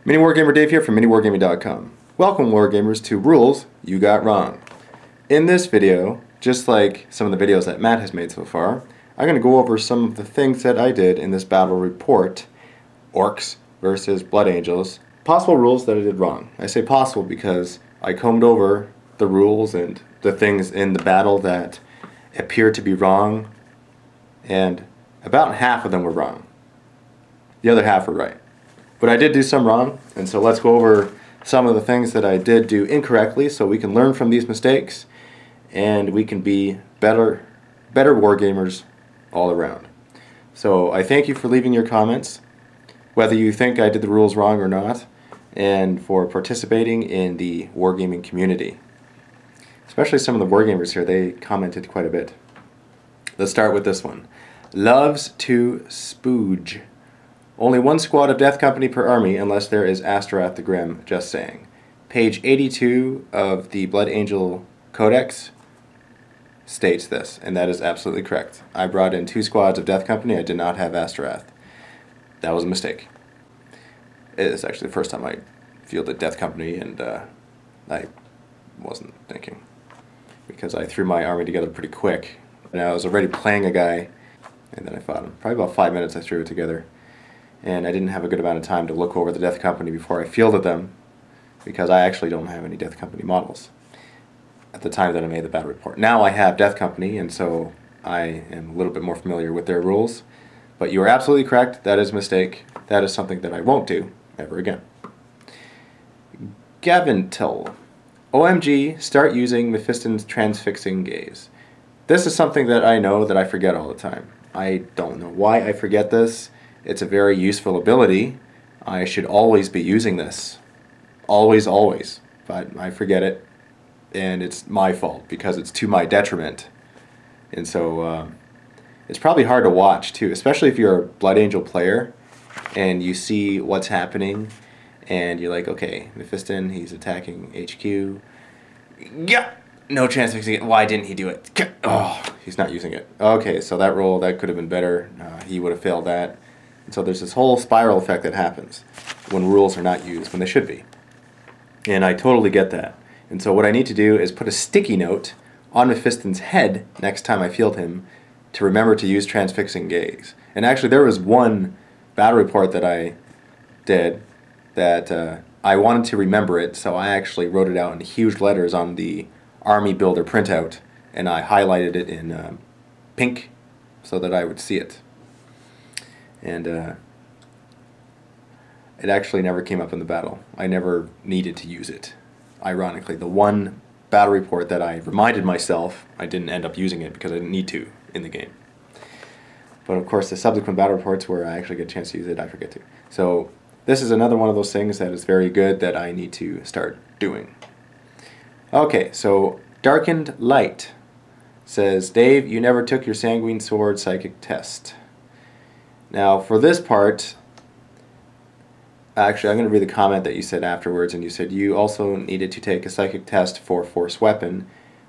Mini Wargamer Dave here from miniwargaming.com. Welcome, Wargamers, to Rules You Got Wrong. In this video, just like some of the videos that Matt has made so far, I'm going to go over some of the things that I did in this battle report, Orcs versus Blood Angels, possible rules that I did wrong. I say possible because I combed over the rules and the things in the battle that appeared to be wrong, and about half of them were wrong. The other half were right. But I did do some wrong, and so let's go over some of the things that I did do incorrectly so we can learn from these mistakes and we can be better wargamers all around. So I thank you for leaving your comments, whether you think I did the rules wrong or not, and for participating in the wargaming community. Especially some of the wargamers here, they commented quite a bit. Let's start with this one. Loves to spooge. Only one squad of Death Company per army unless there is Astaroth the Grim, just saying. Page 82 of the Blood Angel Codex states this, and that is absolutely correct. I brought in 2 squads of Death Company. I did not have Astaroth. That was a mistake. It is actually the first time I fielded Death Company, and I wasn't thinking, because I threw my army together pretty quick. And I was already playing a guy, and then I fought him. Probably about 5 minutes I threw it together. And I didn't have a good amount of time to look over the Death Company before I fielded them, because I actually don't have any Death Company models at the time that I made the battle report. Now I have Death Company, and so I am a little bit more familiar with their rules. But you are absolutely correct. That is a mistake. That is something that I won't do ever again. Gavintil. OMG, start using Mephiston's transfixing gaze. This is something that I know that I forget all the time. I don't know why I forget this. It's a very useful ability. I should always be using this. Always, always. But I forget it, and it's my fault because it's to my detriment. And so it's probably hard to watch too, especially if you're a Blood Angel player and you see what's happening and you're like, okay, Mephiston, he's attacking HQ. Yeah! No transfixing. Why didn't he do it? Oh, he's not using it. Okay, so that roll, that could have been better. He would have failed that. And so there's this whole spiral effect that happens when rules are not used when they should be. And I totally get that. And so what I need to do is put a sticky note on Mephiston's head next time I field him to remember to use transfixing gaze. And actually there was one battle report that I did that I wanted to remember it, so I actually wrote it out in huge letters on the Army Builder printout, and I highlighted it in pink so that I would see it. And it actually never came up in the battle. I never needed to use it. Ironically, the one battle report that I reminded myself, I didn't end up using it because I didn't need to in the game. But of course, the subsequent battle reports where I actually get a chance to use it, I forget to. So this is another one of those things that is very good that I need to start doing. Okay, so Darkened Light says, Dave, you never took your Sanguine Sword psychic test. Now, for this part, actually, I'm going to read the comment that you said afterwards, and you said you also needed to take a psychic test for Force Weapon,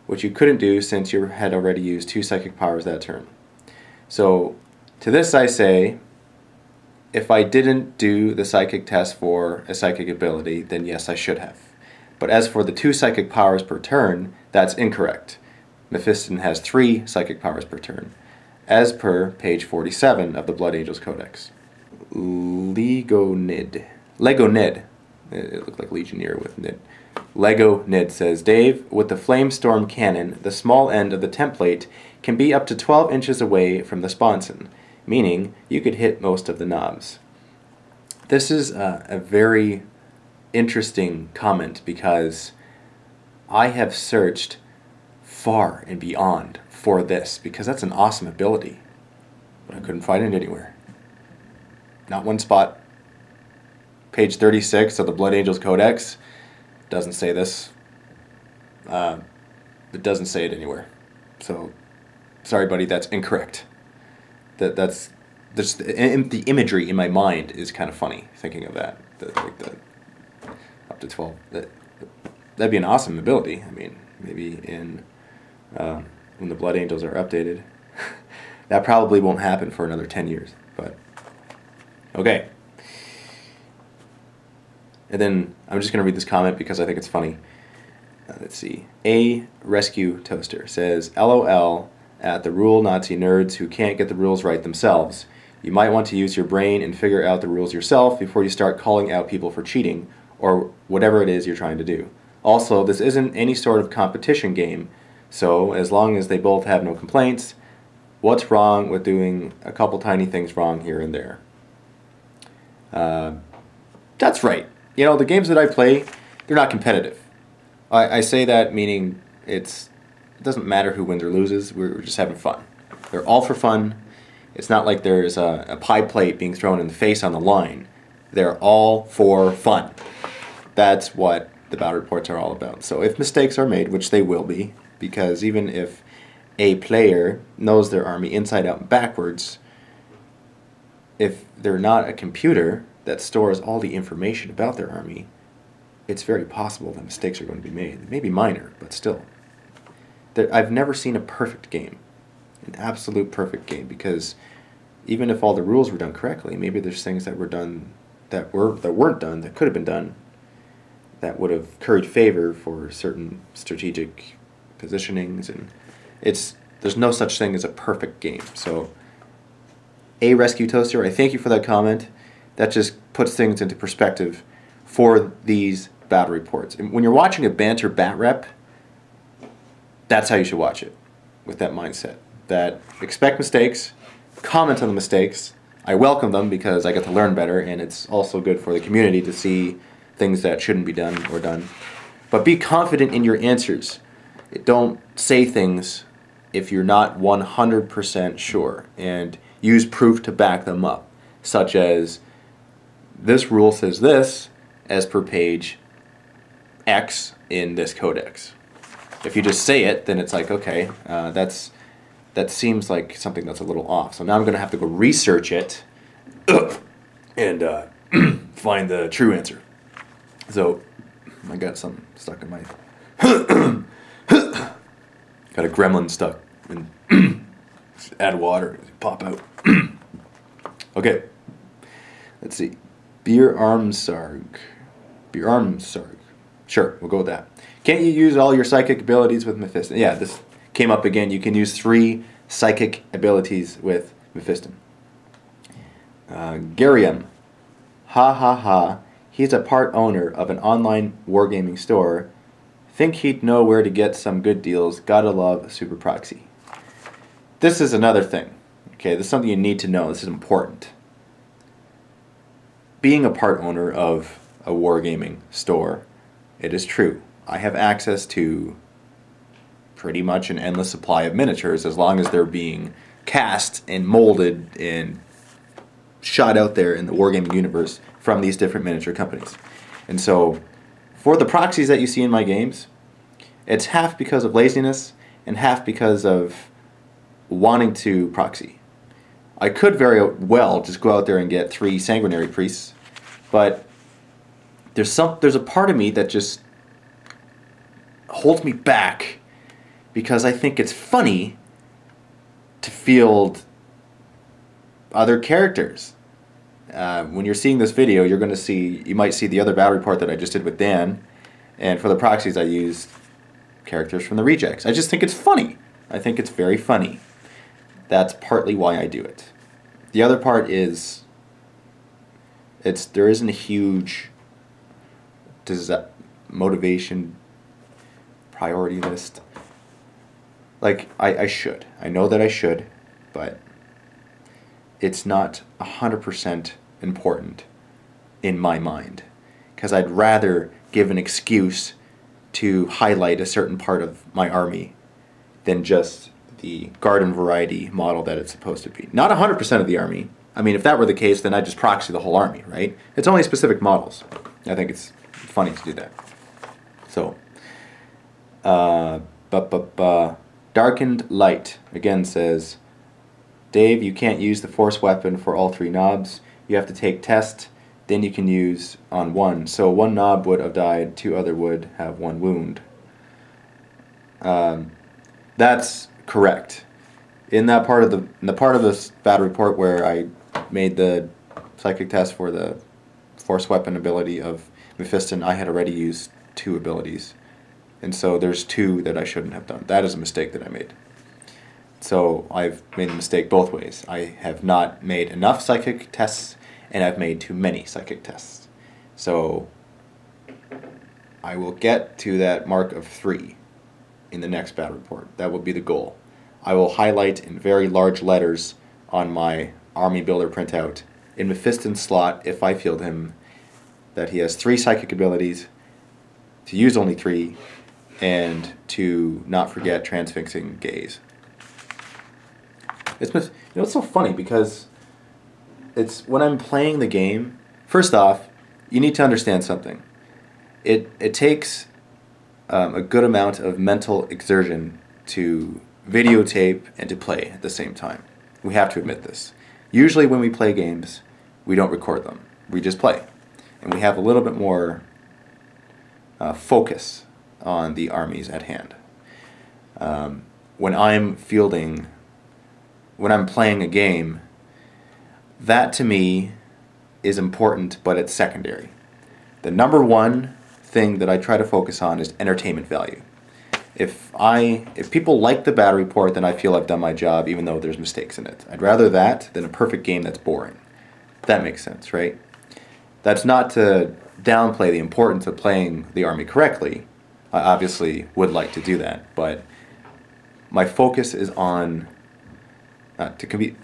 which you couldn't do since you had already used 2 psychic powers that turn. So, to this I say, if I didn't do the psychic test for a psychic ability, then yes, I should have. But as for the 2 psychic powers per turn, that's incorrect. Mephiston has 3 psychic powers per turn, as per page 47 of the Blood Angels Codex. Lego Nid. It looked like Legionnaire with Nid. Lego Nid says, Dave, with the Flamestorm cannon, the small end of the template can be up to 12 inches away from the sponson, meaning you could hit most of the knobs. This is a very interesting comment because I have searched far and beyond for this because that's an awesome ability, but I couldn't find it anywhere. Not one spot. Page 36 of the Blood Angels Codex doesn't say this. It doesn't say it anywhere. So, sorry buddy, that's incorrect. That's the imagery in my mind is kind of funny thinking of that. Up to 12. That'd be an awesome ability. I mean, maybe in when the Blood Angels are updated. That probably won't happen for another 10 years, but okay. And then I'm just going to read this comment because I think it's funny. Let's see. A Rescue Toaster says, LOL at the rule Nazi nerds who can't get the rules right themselves. You might want to use your brain and figure out the rules yourself before you start calling out people for cheating or whatever it is you're trying to do. Also, this isn't any sort of competition game, so as long as they both have no complaints, what's wrong with doing a couple tiny things wrong here and there? That's right. You know, the games that I play, they're not competitive. I say that meaning it doesn't matter who wins or loses, we're just having fun. They're all for fun. It's not like there's a pie plate being thrown in the face on the line. They're all for fun. That's what the battle reports are all about. So if mistakes are made, which they will be, because even if a player knows their army inside out and backwards, if they're not a computer that stores all the information about their army, it's very possible that mistakes are going to be made. They may be minor, but still. I've never seen a perfect game, an absolute perfect game, because even if all the rules were done correctly, maybe there's things that were done that weren't done, that could have been done, that would have curried favor for certain strategic positionings, and there's no such thing as a perfect game. So, A Rescue Toaster, I thank you for that comment. That just puts things into perspective for these battle reports. And when you're watching a Banter Batrep, that's how you should watch it, with that mindset. That expect mistakes, comment on the mistakes. I welcome them because I get to learn better, and it's also good for the community to see things that shouldn't be done or done. But be confident in your answers. Don't say things if you're not 100% sure, and use proof to back them up, such as this rule says this as per page X in this codex. If you just say it, then it's like, okay, that seems like something that's a little off. So now I'm going to have to go research it and find the true answer. So I got something stuck in my... got a gremlin stuck. And just add water, pop out. Okay. Let's see. Beer Armsarg. Sure, we'll go with that. Can't you use all your psychic abilities with Mephiston? Yeah, this came up again. You can use 3 psychic abilities with Mephiston. Garium. Ha ha ha. He's a part owner of an online wargaming store. Think he'd know where to get some good deals. Gotta love Super Proxy. This is another thing. Okay, this is something you need to know. This is important. Being a part owner of a wargaming store, it is true. I have access to pretty much an endless supply of miniatures as long as they're being cast and molded and shot out there in the wargaming universe from these different miniature companies. And so, for the proxies that you see in my games, it's half because of laziness and half because of wanting to proxy. I could very well just go out there and get 3 sanguinary priests, but there's a part of me that just holds me back because I think it's funny to field other characters. When you're seeing this video, you might see the other battle report that I just did with Dan, and for the proxies I used characters from the rejects. I just think it's funny. I think it's very funny. That's partly why I do it. The other part is there isn't a huge motivation priority list. Like, I should. I know that I should, but it's not 100% important in my mind. Because I'd rather give an excuse to highlight a certain part of my army than just the garden variety model that it's supposed to be. Not 100% of the army. I mean, if that were the case, then I'd just proxy the whole army, right? It's only specific models. I think it's funny to do that. So, Darkened Light again says, Dave, you can't use the force weapon for all 3 knobs. You have to take test, then you can use on 1. So 1 knob would have died, 2 other would have 1 wound. That's correct. In the part of this battle report where I made the psychic test for the force weapon ability of Mephiston, I had already used 2 abilities. And so there's 2 that I shouldn't have done. That is a mistake that I made. So I've made a mistake both ways. I have not made enough psychic tests, and I've made too many psychic tests. So I will get to that mark of 3 in the next battle report. That will be the goal. I will highlight in very large letters on my army builder printout in Mephiston's slot, if I field him, that he has 3 psychic abilities, to use only 3, and to not forget Transfixing Gaze. It's so funny because it's when I'm playing the game. First off, you need to understand something. It takes a good amount of mental exertion to videotape and to play at the same time. We have to admit this. Usually when we play games, we don't record them. We just play. And we have a little bit more focus on the armies at hand. When I'm playing a game, that to me is important, but it's secondary. The number one thing that I try to focus on is entertainment value. If people like the battle report, then I feel I've done my job, even though there's mistakes in it. I'd rather that than a perfect game that's boring. That makes sense, right? That's not to downplay the importance of playing the army correctly. I obviously would like to do that, but my focus is on, to be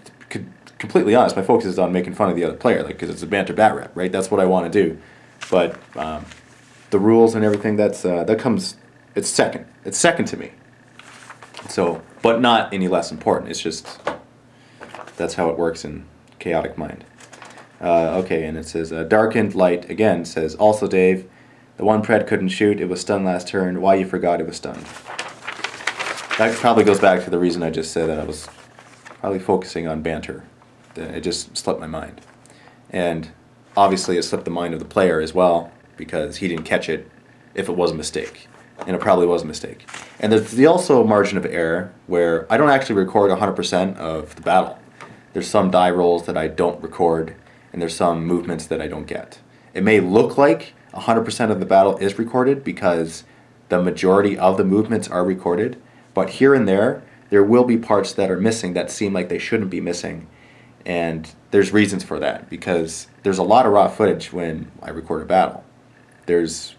completely honest, my focus is on making fun of the other player, because it's a Banter Batrep, right? That's what I want to do. But the rules and everything, that comes, it's second. It's second to me. So, but not any less important. It's just, that's how it works in Chaotic Mind. Okay, and it says, Darkened Light, again, says, also Dave, the one pred couldn't shoot, it was stunned last turn, why you forgot it was stunned. That probably goes back to the reason I just said that I was probably focusing on banter. It just slipped my mind. And obviously it slipped the mind of the player as well, because he didn't catch it if it was a mistake. And it probably was a mistake. And there's also a margin of error where I don't actually record 100% of the battle. There's some die rolls that I don't record, and there's some movements that I don't get. It may look like 100% of the battle is recorded because the majority of the movements are recorded, but here and there will be parts that are missing that seem like they shouldn't be missing. And there's reasons for that, because there's a lot of raw footage when I record a battle. There's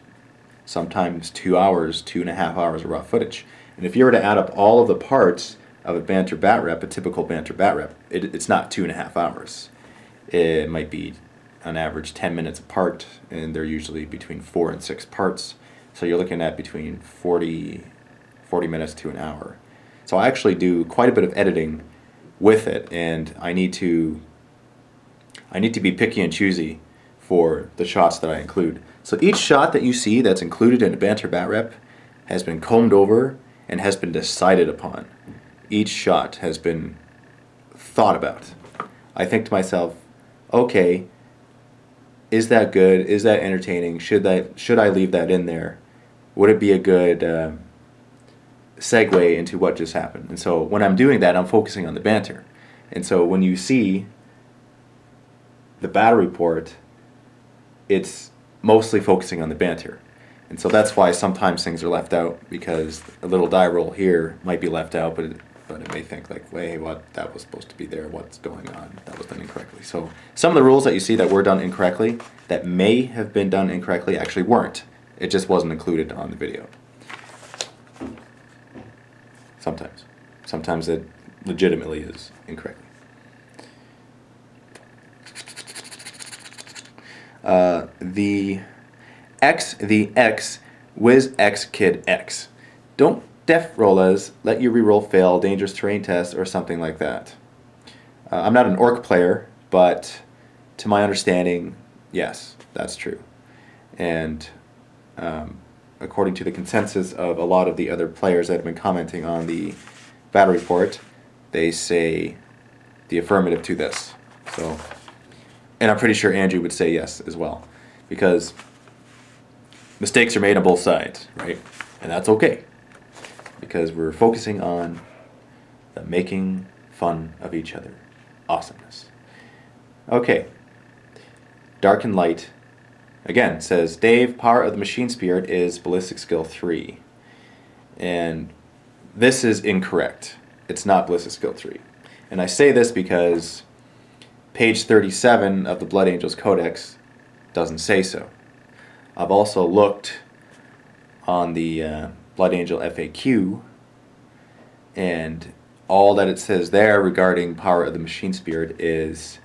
sometimes 2 hours, 2.5 hours of raw footage. And if you were to add up all of the parts of a Banter Batrep, a typical Banter Batrep, it's not 2.5 hours. It might be on average 10 minutes apart, and they're usually between 4 and 6 parts. So you're looking at between 40 minutes to an hour. So I actually do quite a bit of editing with it, and I need to be picky and choosy for the shots that I include. So each shot that you see that's included in a Banter Batrep has been combed over and has been decided upon. Each shot has been thought about. I think to myself, okay, is that good? Is that entertaining? Should I leave that in there? Would it be a good segue into what just happened? And so when I'm doing that, I'm focusing on the banter. And so when you see the battle report, it's mostly focusing on the banter. And so that's why sometimes things are left out, because a little die roll here might be left out, but it may think like, hey, what, that was supposed to be there, what's going on, that was done incorrectly. So some of the rules that you see that were done incorrectly, that may have been done incorrectly, actually weren't. It just wasn't included on the video. Sometimes it legitimately is incorrectly. The X, Wiz X Kid X. Don't def rollas let you reroll fail, dangerous terrain test, or something like that. I'm not an orc player, but to my understanding, yes, that's true. And according to the consensus of a lot of the other players that have been commenting on the battle report, they say the affirmative to this. So, and I'm pretty sure Andrew would say yes as well, because mistakes are made on both sides, right? And that's okay, because we're focusing on the making fun of each other awesomeness. Okay, Dark and Light Again, it says, Dave, power of the machine spirit is ballistic skill 3. And this is incorrect. It's not ballistic skill 3. And I say this because page 37 of the Blood Angels Codex doesn't say so. I've also looked on the Blood Angel FAQ, and all that it says there regarding power of the machine spirit is,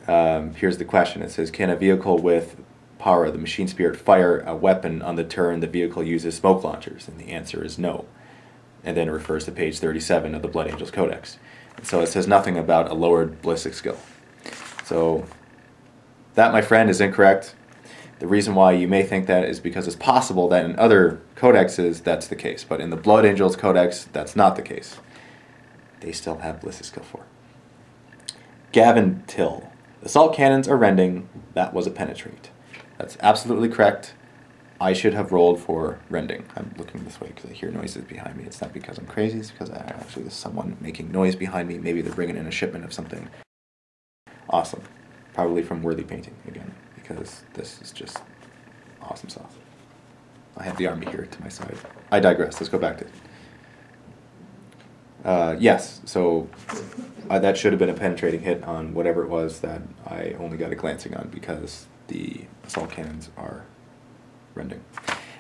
here's the question. It says, can a vehicle with power of the machine spirit fire a weapon on the turn the vehicle uses smoke launchers? And the answer is no. And then it refers to page 37 of the Blood Angels Codex. And so it says nothing about a lowered ballistic skill. So that, my friend, is incorrect. The reason why you may think that is because it's possible that in other codexes that's the case. But in the Blood Angels Codex, that's not the case. They still have ballistic skill 4. Gavin Till. Assault cannons are rending. That was a penetrate. That's absolutely correct. I should have rolled for rending. I'm looking this way because I hear noises behind me. It's not because I'm crazy. It's because actually there's someone making noise behind me. Maybe they're bringing in a shipment of something. Awesome. Probably from Worthy Painting again, because this is just awesome sauce. I have the army here to my side. I digress. Let's go back to it. Yes, so that should have been a penetrating hit on whatever it was that I only got a glancing on, because the assault cannons are rending.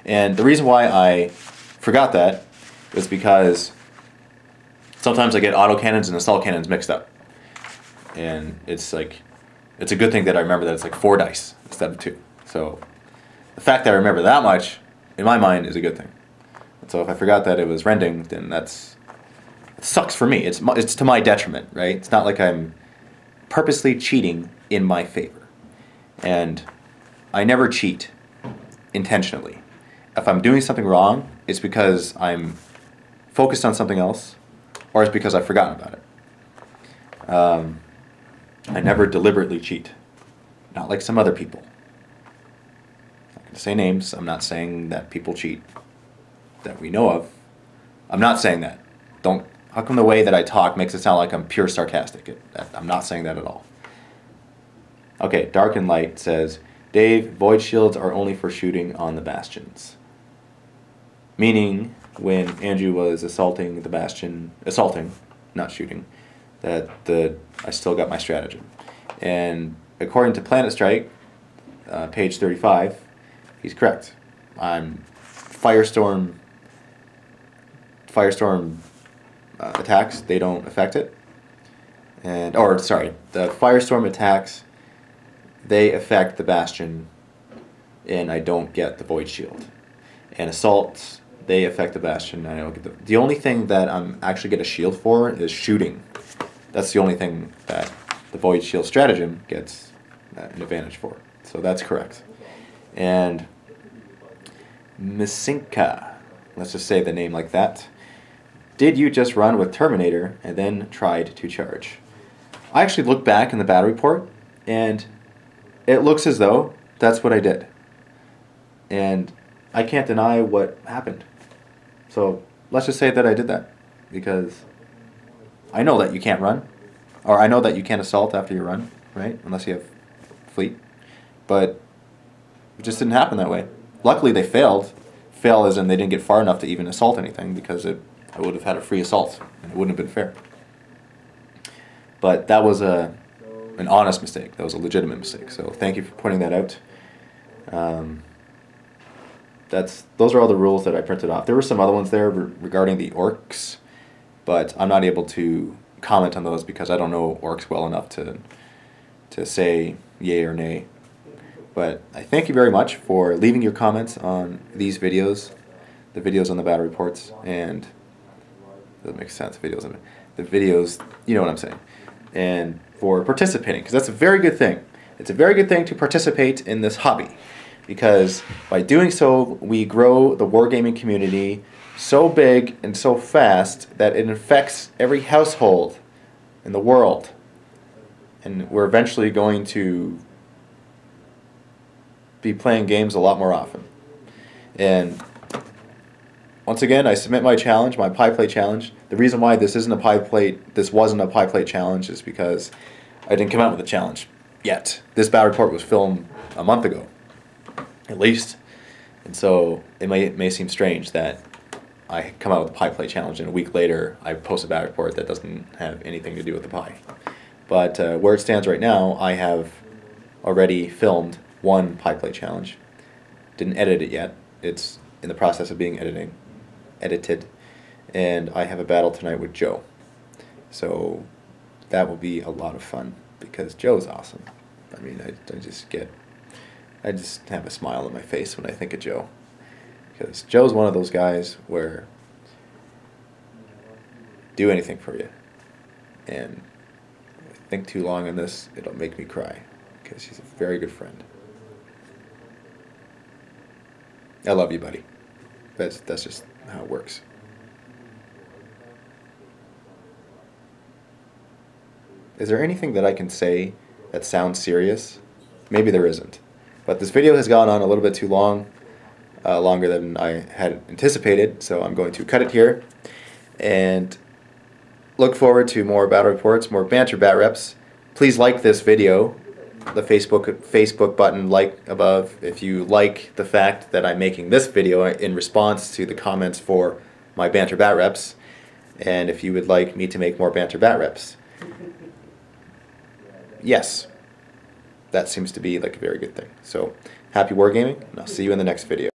And the reason why I forgot that was because sometimes I get autocannons and assault cannons mixed up. And it's like, it's a good thing that I remember that it's like 4 dice instead of 2. So the fact that I remember that much, in my mind, is a good thing. And so if I forgot that it was rending, then it sucks for me. It's to my detriment, right? It's not like I'm purposely cheating in my favor. And I never cheat intentionally. If I'm doing something wrong, it's because I'm focused on something else, or it's because I've forgotten about it. I never deliberately cheat. Not like some other people. I'm not going to say names. I'm not saying that people cheat that we know of. I'm not saying that. How come the way that I talk makes it sound like I'm pure sarcastic? I'm not saying that at all. Okay, Dark and Light says, Dave, void shields are only for shooting on the bastions. Meaning, when Andrew was assaulting the bastion, not shooting, that I still got my stratagem. And according to Plantstrike, page 35, he's correct. I'm Firestorm attacks, they don't affect it. The Firestorm attacks, they affect the bastion, and I don't get the void shield. And assaults, they affect the bastion, and I don't get the only thing that I'm actually get a shield for is shooting. That's the only thing that the void shield stratagem gets an advantage for. So that's correct. And Misinka, let's just say the name like that. Did you just run with Terminator and then tried to charge? I actually looked back in the battle report, and it looks as though that's what I did. And I can't deny what happened. So let's just say that I did that, because I know that you can't run, or I know that you can't assault after you run, right? Unless you have fleet. But it just didn't happen that way. Luckily they failed. Fail as in they didn't get far enough to even assault anything, because I would have had a free assault, and it wouldn't have been fair. But that was an honest mistake. That was a legitimate mistake. So thank you for pointing that out. Those are all the rules that I printed off. There were some other ones there regarding the orcs, but I'm not able to comment on those because I don't know orcs well enough to say yay or nay. But I thank you very much for leaving your comments on these videos, the videos on the battle reports, and that makes sense. The videos, you know what I'm saying, and for participating, because that's a very good thing. It's a very good thing to participate in this hobby, because by doing so, we grow the wargaming community so big and so fast that it infects every household in the world, and we're eventually going to be playing games a lot more often. And once again, I submit my challenge, my pie plate challenge. The reason why this wasn't a pie plate challenge is because I didn't come out with a challenge yet. This battle report was filmed a month ago. at least. And so it may seem strange that I come out with a pie play challenge and a week later I post a battle report that doesn't have anything to do with the pie. But where it stands right now, I have already filmed one pie play challenge. Didn't edit it yet. It's in the process of being edited. And I have a battle tonight with Joe. So that will be a lot of fun because Joe's awesome. I mean, I just have a smile on my face when I think of Joe. Because Joe's one of those guys where do anything for you. And if I think too long on this, it'll make me cry. Because he's a very good friend. I love you, buddy. That's just how it works. Is there anything that I can say that sounds serious? Maybe there isn't. But this video has gone on a little bit too long. Longer than I had anticipated, so I'm going to cut it here and look forward to more battle reports, more Banter Batreps. Please like this video, the Facebook button like above if you like the fact that I'm making this video in response to the comments for my Banter Batreps, and if you would like me to make more Banter Batreps. Yes, that seems to be like a very good thing. So happy wargaming, and I'll see you in the next video.